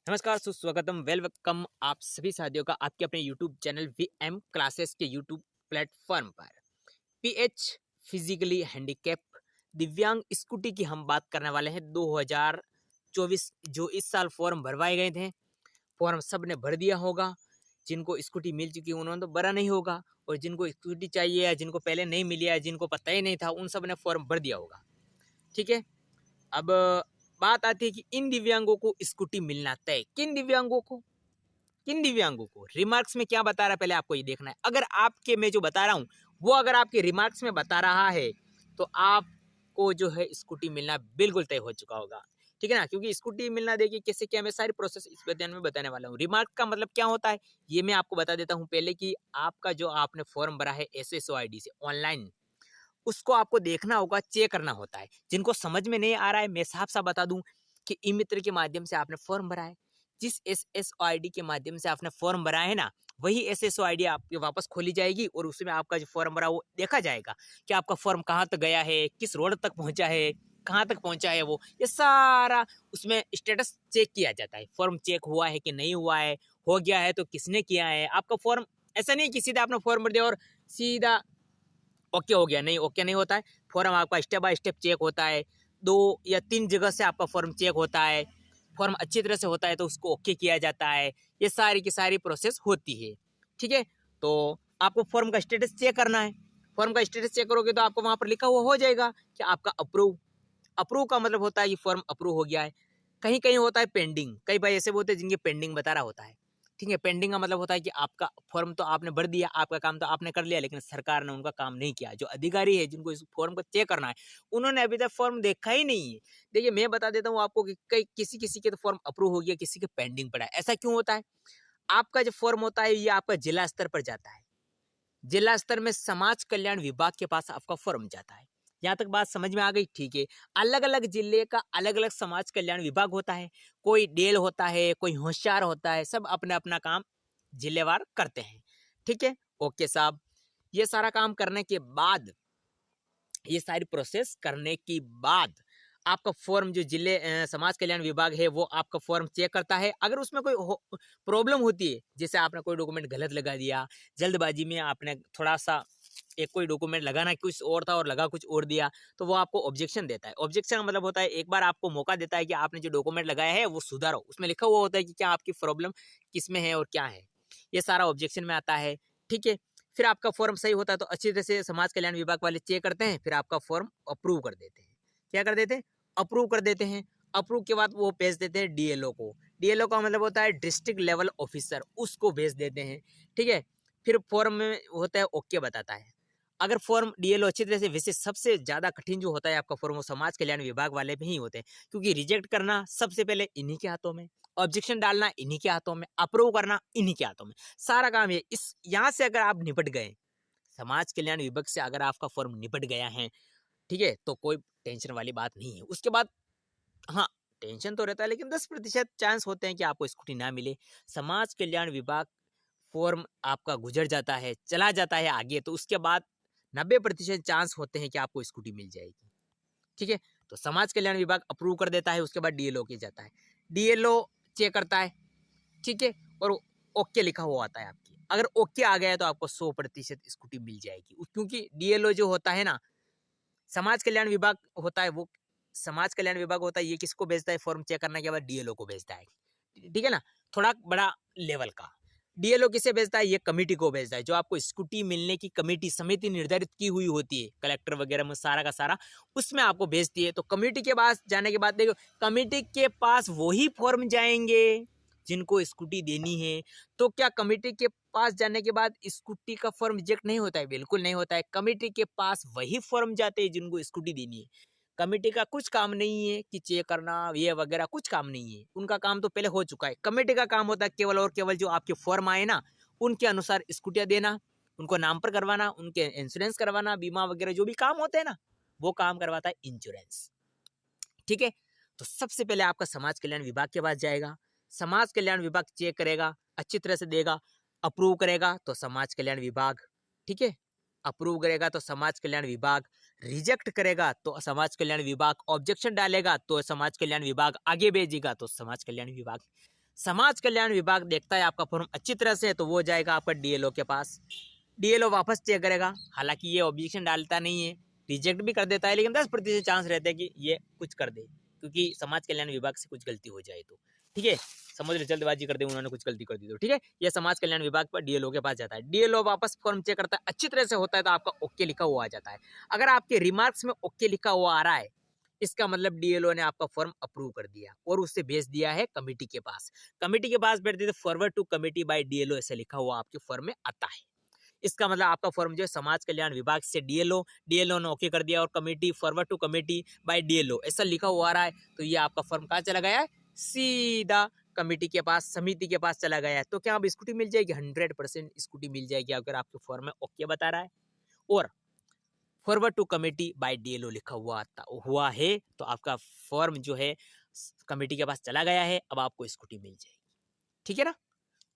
नमस्कार, सुस्वागतम, वेलकम आप सभी साथियों का आपके अपने YouTube चैनल वीएम क्लासेस के YouTube प्लेटफॉर्म पर। पीएच फिजिकली हैंडीकैप दिव्यांग स्कूटी की हम बात करने वाले हैं 2024 जो इस साल फॉर्म भरवाए गए थे। फॉर्म सब ने भर दिया होगा। जिनको स्कूटी मिल चुकी है उन्होंने तो भरा नहीं होगा, और जिनको स्कूटी चाहिए या जिनको पहले नहीं मिली है, जिनको पता ही नहीं था, उन सब ने फॉर्म भर दिया होगा। ठीक है। अब बात आती है कि इन दिव्यांगों को स्कूटी मिलना तय। किन दिव्यांगों को रिमार्क्स में क्या बता रहा है, पहले आपको ये देखना है। अगर आपके मैं जो बता रहा हूँ वो अगर आपके रिमार्क्स में बता रहा है तो आपको जो है स्कूटी मिलना बिल्कुल तय हो चुका होगा। ठीक है ना, क्योंकि स्कूटी मिलना देखिए कैसे क्या, मैं सारी प्रोसेस इस बयान में बताने वाला हूँ। रिमार्क का मतलब क्या होता है ये मैं आपको बता देता हूँ पहले, कि आपका जो आपने फॉर्म भरा है SSOID से ऑनलाइन, उसको आपको देखना होगा, चेक करना होता है। जिनको समझ में नहीं आ रहा है मैं साफ साफ बता दूं कि ई मित्र के माध्यम से आपने फॉर्म भरा है। जिस SSOID के माध्यम से आपने फॉर्म भरा है ना, वही SSOID आपके वापस खोली जाएगी और उसमें आपका जो फॉर्म भरा वो देखा जाएगा कि आपका फॉर्म कहाँ तक गया है, किस रोड तक पहुंचा है, कहाँ तक पहुंचा है। वो ये सारा उसमें स्टेटस चेक किया जाता है। फॉर्म चेक हुआ है कि नहीं हुआ है, हो गया है तो किसने किया है। आपका फॉर्म ऐसा नहीं कि सीधा आपने फॉर्म भर दिया और सीधा ओके हो गया, नहीं, ओके नहीं होता है। फॉर्म आपका स्टेप बाय स्टेप चेक होता है। 2 या 3 जगह से आपका फॉर्म चेक होता है। फॉर्म अच्छी तरह से होता है तो उसको ओके किया जाता है। ये सारी की सारी प्रोसेस होती है। ठीक है, तो आपको फॉर्म का स्टेटस चेक करना है। फॉर्म का स्टेटस चेक करोगे तो आपको वहां पर लिखा हुआ हो जाएगा कि आपका अप्रूव। अप्रूव का मतलब होता है कि फॉर्म अप्रूव हो गया है। कहीं कहीं होता है पेंडिंग, कई भाई ऐसे होते हैं जिनके पेंडिंग बता रहा होता है। ठीक है, पेंडिंग का मतलब होता है कि आपका फॉर्म तो आपने भर दिया, आपका काम तो आपने कर लिया, लेकिन सरकार ने उनका काम नहीं किया। जो अधिकारी है जिनको इस फॉर्म को चेक करना है, उन्होंने अभी तक फॉर्म देखा ही नहीं है। देखिए मैं बता देता हूँ आपको कि कई किसी किसी के तो फॉर्म अप्रूव हो गया, किसी के पेंडिंग पड़ा है। ऐसा क्यों होता है? आपका जो फॉर्म होता है ये आपका जिला स्तर पर जाता है। जिला स्तर में समाज कल्याण विभाग के पास आपका फॉर्म जाता है। यहाँ तक बात समझ में आ गई? ठीक है। अलग अलग जिले का अलग अलग समाज कल्याण विभाग होता है। कोई डेल होता है, कोई होशियार होता है, सब अपना अपना काम जिलेवार करते हैं। ठीक है, ओके साहब। ये सारा काम करने के बाद, ये सारी प्रोसेस करने के बाद आपका फॉर्म जो जिले समाज कल्याण विभाग है वो आपका फॉर्म चेक करता है। अगर उसमें कोई प्रॉब्लम होती है, जैसे आपने कोई डॉक्यूमेंट गलत लगा दिया, जल्दबाजी में आपने थोड़ा सा एक कोई डॉक्यूमेंट लगाना कुछ और था और लगा कुछ और दिया, तो वो आपको ऑब्जेक्शन देता है। ऑब्जेक्शन का मतलब होता है एक बार आपको मौका देता है कि आपने जो डॉक्यूमेंट लगाया है वो सुधारो। उसमें लिखा हुआ होता है कि क्या आपकी प्रॉब्लम किस में है और क्या है। ये सारा ऑब्जेक्शन में आता है। ठीक है, फिर आपका फॉर्म सही होता है तो अच्छी तरह से समाज कल्याण विभाग वाले चेक करते हैं, फिर आपका फॉर्म अप्रूव कर देते हैं। क्या कर देते हैं? अप्रूव कर देते हैं। अप्रूव के बाद वो भेज देते हैं डीएलओ को। डीएलओ का मतलब होता है डिस्ट्रिक्ट लेवल ऑफिसर, उसको भेज देते हैं। ठीक है, फिर फॉर्म में होता है ओके बताता है। अगर फॉर्म डीएलओ अच्छी तरह से, वैसे सबसे ज्यादा कठिन जो होता है आपका फॉर्म वो समाज कल्याण विभाग वाले में ही होते हैं, क्योंकि रिजेक्ट करना सबसे पहले इन्हीं के हाथों में, ऑब्जेक्शन डालना इन्हीं के हाथों में, अप्रूव करना इन्हीं के हाथों में। सारा काम ये इस यहाँ से अगर आप निपट गए, समाज कल्याण विभाग से अगर आपका फॉर्म निपट गया है, ठीक है, तो कोई टेंशन वाली बात नहीं है। उसके बाद हाँ, टेंशन तो रहता है, लेकिन 10% चांस होते हैं कि आपको स्कूटी ना मिले। समाज कल्याण विभाग फॉर्म आपका गुजर जाता है, चला जाता है आगे, तो उसके बाद 90% चांस होते हैं कि आपको स्कूटी मिल जाएगी। ठीक है, तो समाज कल्याण विभाग अप्रूव कर देता है, उसके बाद डीएलओ के जाता है। डीएलओ चेक करता है। ठीक है, और ओके लिखा हुआ आता है आपकी। अगर ओके आ गया है तो आपको 100% स्कूटी मिल जाएगी, क्योंकि डीएलओ जो होता है ना, समाज कल्याण विभाग होता है, वो समाज कल्याण विभाग होता है, ये किसको भेजता है? फॉर्म चेक करने के बाद डीएलओ को भेजता है। ठीक है ना, थोड़ा बड़ा लेवल का। डीएलओ किसे भेजता है? ये कमेटी को भेजता है, जो आपको स्कूटी मिलने की कमेटी समिति निर्धारित की हुई होती है, कलेक्टर वगैरह में सारा का सारा, उसमें आपको भेजती है। तो कमेटी के पास जाने के बाद देखो, कमेटी के पास वही फॉर्म जाएंगे जिनको स्कूटी देनी है। तो क्या कमेटी के पास जाने के बाद स्कूटी का फॉर्म रिजेक्ट नहीं होता है? बिल्कुल नहीं होता है। कमेटी के पास वही फॉर्म जाते हैं जिनको स्कूटी देनी है। कमेटी का कुछ काम नहीं है कि चेक करना ये वगैरह, कुछ काम नहीं है। उनका काम तो पहले हो चुका है। कमेटी का काम होता है केवल और केवल जो आपके फॉर्म आए ना, उनके अनुसार स्कूटियां देना, उनको नाम पर करवाना, उनके इंश्योरेंस करवाना, बीमा वगैरह जो भी काम होते हैं ना, वो काम करवाता है इंश्योरेंस। ठीक है, तो सबसे पहले आपका समाज कल्याण विभाग के पास जाएगा। समाज कल्याण विभाग चेक करेगा, अच्छी तरह से देगा, अप्रूव करेगा तो समाज कल्याण विभाग, ठीक है, अप्रूव करेगा तो समाज कल्याण विभाग, रिजेक्ट करेगा तो समाज कल्याण विभाग, ऑब्जेक्शन डालेगा तो समाज कल्याण विभाग, आगे भेजेगा तो समाज कल्याण विभाग। समाज कल्याण विभाग देखता है आपका फॉर्म अच्छी तरह से है तो वो जाएगा आपका डीएलओ के पास। डीएलओ वापस चेक करेगा, हालांकि ये ऑब्जेक्शन डालता नहीं है, रिजेक्ट भी कर देता है, लेकिन 10% चांस रहता है कि ये कुछ कर दे, क्योंकि समाज कल्याण विभाग से कुछ गलती हो जाए तो। ठीक है, समझ लो जल्दबाजी कर दे, उन्होंने कुछ गलती कर दी तो। ठीक है, ये समाज कल्याण विभाग पर डीएलओ के पास जाता है, डीएलओ वापस फॉर्म चेक करता है, अच्छी तरह से होता है तो आपका ओके लिखा हुआ आ जाता है। अगर आपके रिमार्क्स में ओके लिखा हुआ आ रहा है, इसका मतलब डीएलओ ने आपका फॉर्म अप्रूव कर दिया और उससे भेज दिया है कमेटी के पास। कमेटी के पास बैठ देते, forward to committee by DLO ऐसे लिखा हुआ आपके फॉर्म में आता है। इसका मतलब आपका फॉर्म जो है समाज कल्याण विभाग से डीएलओ, डीएलओ ने ओके कर दिया और committee, forward to committee by DLO ऐसा लिखा हुआ आ रहा है, तो ये आपका फॉर्म कहाँ चला गया है, सीधा कमेटी के पास, समिति के पास चला गया है। तो क्या आप स्कूटी मिल जाएगी? 100% स्कूटी मिल जाएगी अगर आपके फॉर्म में ओके बता रहा है और forward to committee by DLO लिखा हुआ है, तो आपका फॉर्म जो है कमेटी के पास चला गया है, अब आपको स्कूटी मिल जाएगी। ठीक है ना?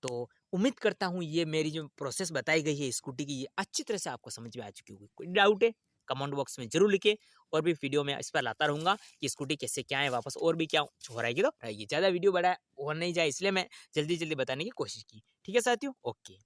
तो उम्मीद करता हूँ ये मेरी जो प्रोसेस बताई गई है स्कूटी की, ये अच्छी तरह से आपको समझ में आ चुकी होगी। कोई डाउट है कमेंट बॉक्स में जरूर लिखे, और भी वीडियो में इस पर लाता रहूंगा कि स्कूटी कैसे क्या है वापस, और भी क्या हो रहेगी तो रहेगी। ज़्यादा वीडियो बड़ा हो नहीं जाए इसलिए मैं जल्दी जल्दी बताने की कोशिश की। ठीक है साथियों, ओके।